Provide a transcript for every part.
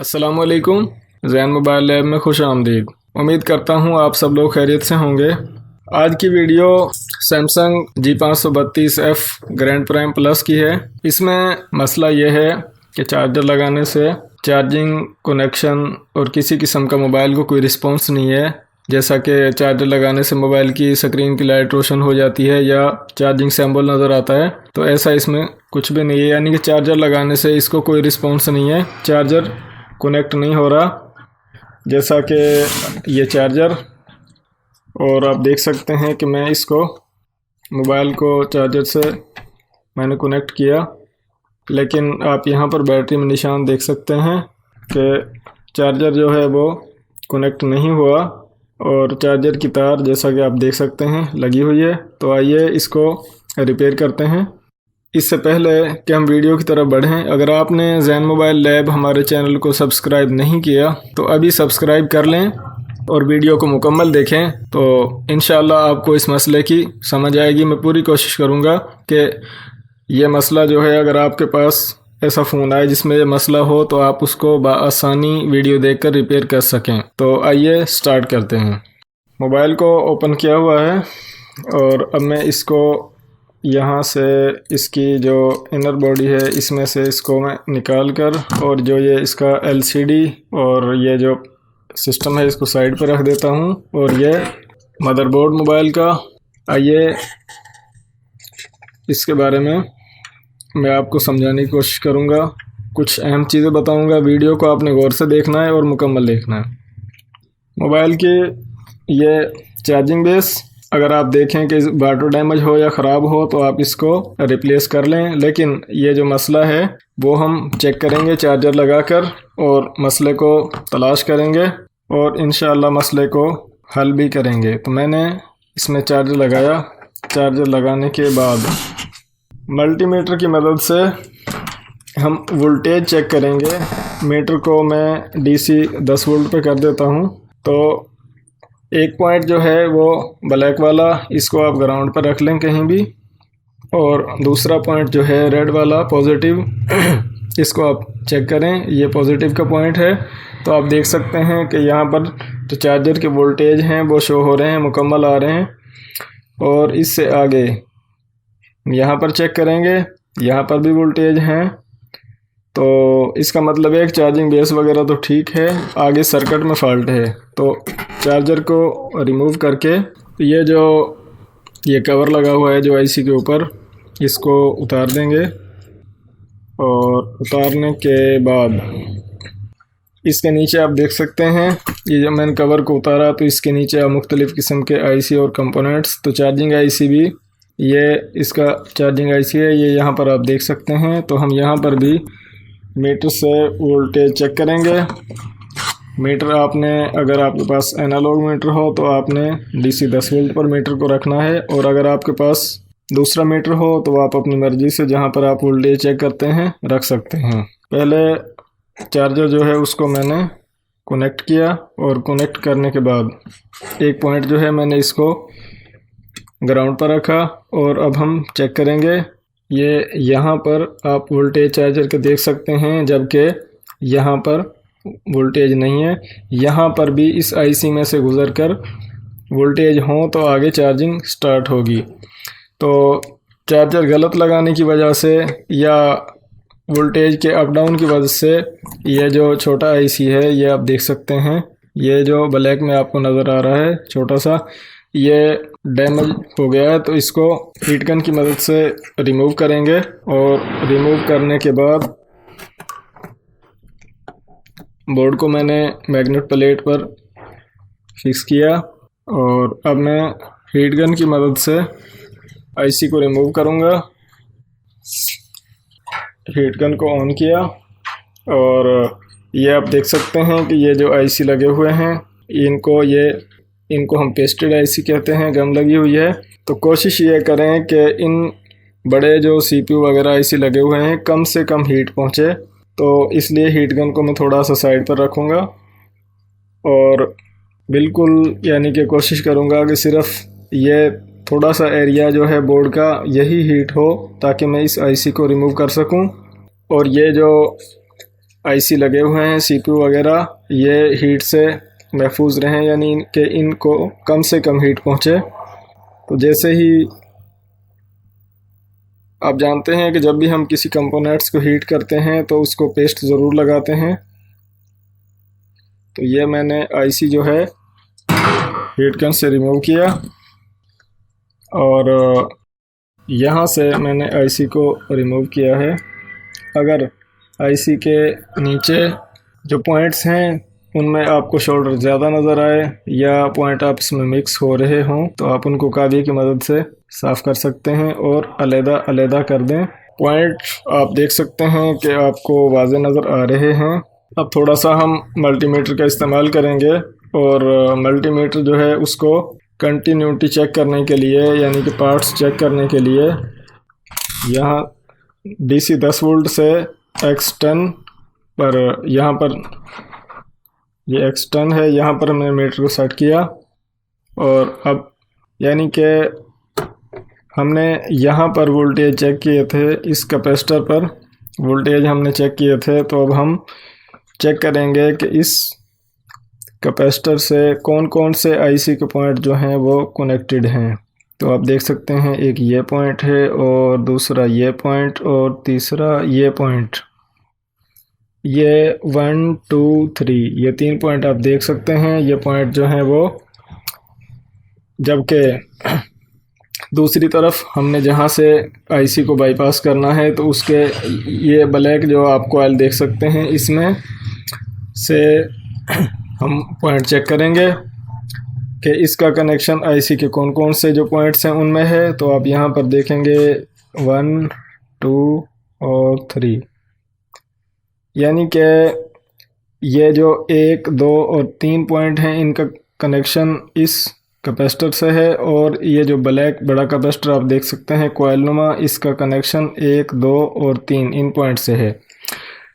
अस्सलामुअलैकुम। Jain mobile lab में खुश आमदीद। उम्मीद करता हूँ आप सब लोग खैरियत से होंगे। आज की video Samsung G532F grand prime plus की है। इसमें मसला यह है कि चार्जर लगाने से चार्जिंग कनेक्शन और किसी किस्म का मोबाइल को कोई रिस्पॉन्स नहीं है। जैसा कि चार्जर लगाने से मोबाइल की स्क्रीन की लाइट रोशन हो जाती है या चार्जिंग सिंबल नज़र आता है, तो ऐसा इसमें कुछ भी नहीं है। यानी कि चार्जर लगाने से इसको कोई रिस्पॉन्स नहीं है, चार्जर कनेक्ट नहीं हो रहा। जैसा कि ये चार्जर, और आप देख सकते हैं कि मैं इसको मोबाइल को चार्जर से मैंने कनेक्ट किया, लेकिन आप यहाँ पर बैटरी में निशान देख सकते हैं कि चार्जर जो है वो कनेक्ट नहीं हुआ और चार्जर की तार जैसा कि आप देख सकते हैं लगी हुई है। तो आइए इसको रिपेयर करते हैं। इससे पहले कि हम वीडियो की तरफ बढ़ें, अगर आपने जैन मोबाइल लैब हमारे चैनल को सब्सक्राइब नहीं किया तो अभी सब्सक्राइब कर लें और वीडियो को मुकम्मल देखें, तो इंशाल्लाह आपको इस मसले की समझ आएगी। मैं पूरी कोशिश करूँगा कि ये मसला जो है, अगर आपके पास ऐसा फ़ोन आए जिसमें ये मसला हो तो आप उसको बआसानी वीडियो देखकर रिपेयर कर सकें। तो आइए स्टार्ट करते हैं। मोबाइल को ओपन किया हुआ है और अब मैं इसको यहाँ से इसकी जो इनर बॉडी है इसमें से इसको मैं निकाल कर, और जो ये इसका एलसीडी और ये जो सिस्टम है इसको साइड पर रख देता हूँ। और ये मदरबोर्ड मोबाइल का, आइए इसके बारे में मैं आपको समझाने की कोशिश करूँगा। कुछ अहम चीज़ें बताऊँगा। वीडियो को आपने गौर से देखना है और मुकम्मल देखना है। मोबाइल की ये चार्जिंग बेस, अगर आप देखें कि वाटर डैमेज हो या ख़राब हो तो आप इसको रिप्लेस कर लें, लेकिन ये जो मसला है वो हम चेक करेंगे चार्जर लगाकर और मसले को तलाश करेंगे और इंशाअल्लाह मसले को हल भी करेंगे। तो मैंने इसमें चार्जर लगाया। चार्जर लगाने के बाद मल्टीमीटर की मदद से हम वोल्टेज चेक करेंगे। मीटर को मैं DC 10 वोल्ट पे कर देता हूँ। तो एक पॉइंट जो है वो ब्लैक वाला, इसको आप ग्राउंड पर रख लें कहीं भी, और दूसरा पॉइंट जो है रेड वाला पॉजिटिव इसको आप चेक करें। ये पॉजिटिव का पॉइंट है। तो आप देख सकते हैं कि यहाँ पर जो चार्जर के वोल्टेज हैं वो शो हो रहे हैं, मुकम्मल आ रहे हैं। और इससे आगे यहाँ पर चेक करेंगे, यहाँ पर भी वोल्टेज हैं। तो इसका मतलब है कि चार्जिंग बेस वगैरह तो ठीक है, आगे सर्किट में फॉल्ट है। तो चार्जर को रिमूव करके ये जो ये कवर लगा हुआ है जो IC के ऊपर, इसको उतार देंगे। और उतारने के बाद इसके नीचे आप देख सकते हैं, ये जब मैंने कवर को उतारा तो इसके नीचे मुख्तलिफ़ किस्म के IC और कंपोनेंट्स, तो चार्जिंग IC भी, ये इसका चार्जिंग IC है, ये यहाँ पर आप देख सकते हैं। तो हम यहाँ पर भी मीटर से वोल्टेज चेक करेंगे। मीटर आपने, अगर आपके पास एनालॉग मीटर हो तो आपने DC 10 वोल्ट पर मीटर को रखना है, और अगर आपके पास दूसरा मीटर हो तो आप अपनी मर्ज़ी से जहाँ पर आप वोल्टेज चेक करते हैं रख सकते हैं। पहले चार्जर जो है उसको मैंने कनेक्ट किया, और कनेक्ट करने के बाद एक पॉइंट जो है मैंने इसको ग्राउंड पर रखा। और अब हम चेक करेंगे। ये यहाँ पर आप वोल्टेज चार्जर के देख सकते हैं, जबकि यहाँ पर वोल्टेज नहीं है। यहाँ पर भी इस IC में से गुज़रकर वोल्टेज हो तो आगे चार्जिंग स्टार्ट होगी। तो चार्जर गलत लगाने की वजह से या वोल्टेज के अप डाउन की वजह से ये जो छोटा IC है, ये आप देख सकते हैं, ये जो ब्लैक में आपको नज़र आ रहा है छोटा सा, ये डैमेज हो गया है। तो इसको हीट गन की मदद से रिमूव करेंगे। और रिमूव करने के बाद बोर्ड को मैंने मैग्नेट प्लेट पर फिक्स किया, और अब मैं हीट गन की मदद से IC को रिमूव करूँगा। हीट गन को ऑन किया, और ये आप देख सकते हैं कि ये जो IC लगे हुए हैं इनको हम पेस्टेड IC कहते हैं, गम लगी हुई है। तो कोशिश ये करें कि इन बड़े जो CPU वगैरह IC लगे हुए हैं कम से कम हीट पहुँचे। तो इसलिए हीट गन को मैं थोड़ा सा साइड पर रखूँगा और बिल्कुल यानी कि कोशिश करूँगा कि सिर्फ ये थोड़ा सा एरिया जो है बोर्ड का यही हीट हो, ताकि मैं इस IC को रिमूव कर सकूं। और ये जो आईसी लगे हुए हैं, सीपीयू वगैरह, ये हीट से महफूज रहें, यानी कि इनको कम से कम हीट पहुँचे। तो जैसे ही आप जानते हैं कि जब भी हम किसी कंपोनेंट्स को हीट करते हैं तो उसको पेस्ट ज़रूर लगाते हैं। तो ये मैंने आईसी जो है हीट गन से रिमूव किया और यहाँ से मैंने आईसी को रिमूव किया है। अगर आईसी के नीचे जो पॉइंट्स हैं उनमें आपको शोल्डर ज़्यादा नज़र आए या पॉइंट आपस में मिक्स हो रहे हों तो आप उनको काबिये की मदद से साफ़ कर सकते हैं और अलग-अलग कर दें। पॉइंट आप देख सकते हैं कि आपको वाज़े नज़र आ रहे हैं। अब थोड़ा सा हम मल्टीमीटर का इस्तेमाल करेंगे और मल्टीमीटर जो है उसको कंटिन्यूटी चेक करने के लिए, यानी कि पार्ट्स चेक करने के लिए, यहाँ DC 10 वोल्ट से X10 पर, यहाँ पर ये X10 है, यहाँ पर हमने मीटर को सेट किया और अब यानी कि हमने यहाँ पर वोल्टेज चेक किए थे, इस कैपेसिटर पर वोल्टेज हमने चेक किए थे। तो अब हम चेक करेंगे कि इस कैपेसिटर से कौन कौन से आईसी के पॉइंट जो हैं वो कनेक्टेड हैं। तो आप देख सकते हैं एक ये पॉइंट है और दूसरा ये पॉइंट और तीसरा ये पॉइंट, ये 1 2 3 ये 3 पॉइंट आप देख सकते हैं। ये पॉइंट जो हैं वो, जबकि दूसरी तरफ हमने जहाँ से आईसी को बाईपास करना है तो उसके ये ब्लैक जो आप कॉइल देख सकते हैं, इसमें से हम पॉइंट चेक करेंगे कि इसका कनेक्शन आईसी के कौन कौन से जो पॉइंट्स हैं उनमें है। तो आप यहाँ पर देखेंगे 1 2 और 3, यानी कि ये जो 1 2 और 3 पॉइंट हैं इनका कनेक्शन इस कैपेसिटर से है और ये जो ब्लैक बड़ा कैपेसिटर आप देख सकते हैं कॉइल नुमा, इसका कनेक्शन 1 2 और 3 इन पॉइंट से है।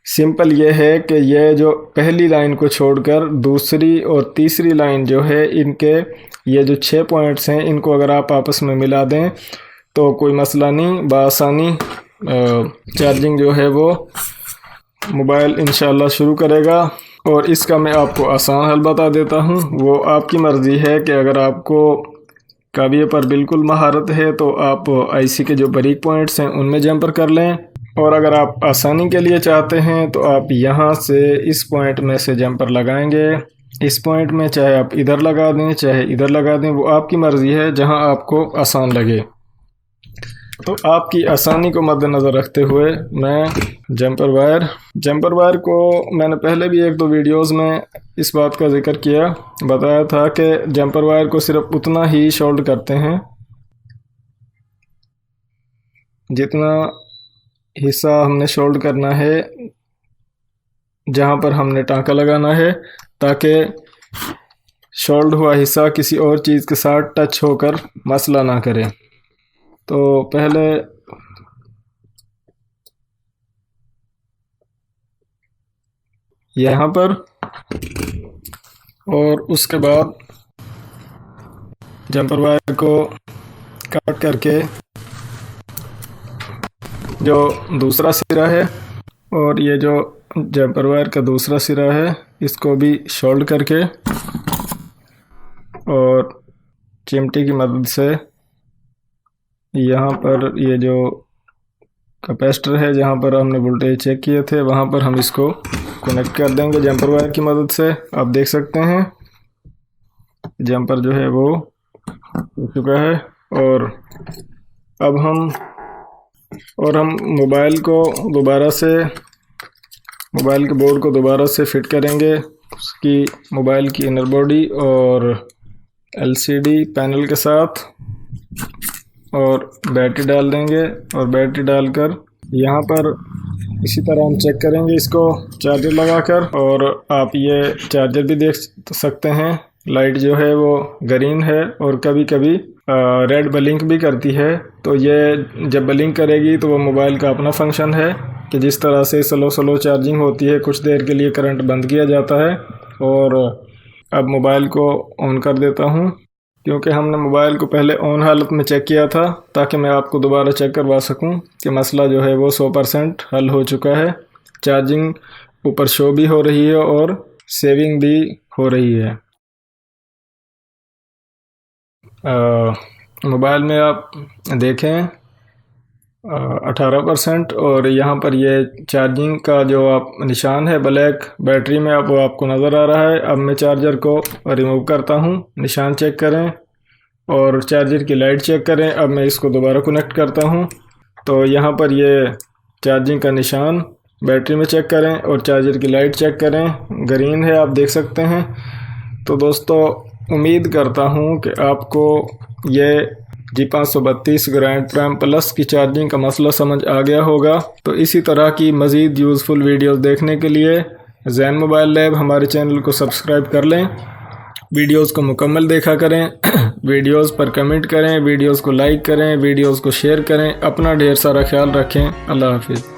सिंपल ये है कि ये जो पहली लाइन को छोड़कर दूसरी और तीसरी लाइन जो है, इनके ये जो 6 पॉइंट्स हैं इनको अगर आप आपस में मिला दें तो कोई मसला नहीं, बआसानी चार्जिंग जो है वो मोबाइल इंशाल्लाह शुरू करेगा। और इसका मैं आपको आसान हल बता देता हूँ, वो आपकी मर्ज़ी है कि अगर आपको काबिये पर बिल्कुल महारत है तो आप आईसी के जो बारीक पॉइंट्स हैं उनमें जंपर कर लें, और अगर आप आसानी के लिए चाहते हैं तो आप यहाँ से इस पॉइंट में से जंपर लगाएंगे। इस पॉइंट में चाहे आप इधर लगा दें चाहे इधर लगा दें, वो आपकी मर्ज़ी है, जहाँ आपको आसान लगे। तो आपकी आसानी को मद्देनज़र रखते हुए मैं जंपर वायर को मैंने पहले भी 1-2 वीडियोस में इस बात का जिक्र किया, बताया था कि जंपर वायर को सिर्फ उतना ही शोल्ड करते हैं जितना हिस्सा हमने शोल्ड करना है जहाँ पर हमने टाँका लगाना है, ताकि शोल्ड हुआ हिस्सा किसी और चीज़ के साथ टच होकर मसला ना करे। तो पहले यहाँ पर और उसके बाद जंपर वायर को काट करके जो दूसरा सिरा है और ये जो जंपर वायर का दूसरा सिरा है इसको भी शोल्ड करके और चिमटी की मदद से यहाँ पर ये जो कैपेसिटर है जहाँ पर हमने वोल्टेज चेक किए थे वहाँ पर हम इसको कनेक्ट कर देंगे जंपर वायर की मदद से। आप देख सकते हैं जंपर जो है वो हो चुका है और अब हम मोबाइल के बोर्ड को दोबारा से फिट करेंगे। उसकी मोबाइल की इनर बॉडी और एलसीडी पैनल के साथ और बैटरी डाल देंगे और बैटरी डालकर यहाँ पर इसी तरह हम चेक करेंगे इसको चार्जर लगाकर। और आप ये चार्जर भी देख सकते हैं, लाइट जो है वो ग्रीन है और कभी कभी रेड ब्लिंक भी करती है। तो ये जब ब्लिंक करेगी तो वो मोबाइल का अपना फंक्शन है कि जिस तरह से स्लो चार्जिंग होती है, कुछ देर के लिए करंट बंद किया जाता है। और अब मोबाइल को ऑन कर देता हूँ, क्योंकि हमने मोबाइल को पहले ऑन हालत में चेक किया था ताकि मैं आपको दोबारा चेक करवा सकूं कि मसला जो है वो 100% हल हो चुका है। चार्जिंग ऊपर शो भी हो रही है और सेविंग भी हो रही है। मोबाइल में आप देखें 18% और यहाँ पर ये चार्जिंग का जो आप निशान है ब्लैक बैटरी में वो आपको नज़र आ रहा है। अब मैं चार्जर को रिमूव करता हूँ, निशान चेक करें और चार्जर की लाइट चेक करें। अब मैं इसको दोबारा कनेक्ट करता हूँ तो यहाँ पर ये चार्जिंग का निशान बैटरी में चेक करें और चार्जर की लाइट चेक करें, ग्रीन है, आप देख सकते हैं। तो दोस्तों उम्मीद करता हूँ कि आपको ये G532 ग्रैंड प्राइम प्लस की चार्जिंग का मसला समझ आ गया होगा। तो इसी तरह की मज़ीद यूज़फुल वीडियोस देखने के लिए ज़ैन मोबाइल लैब हमारे चैनल को सब्सक्राइब कर लें, वीडियोस को मुकम्मल देखा करें, वीडियोस पर कमेंट करें, वीडियोस को लाइक करें, वीडियोस को शेयर करें। अपना ढेर सारा ख्याल रखें। अल्लाह हाफिज़।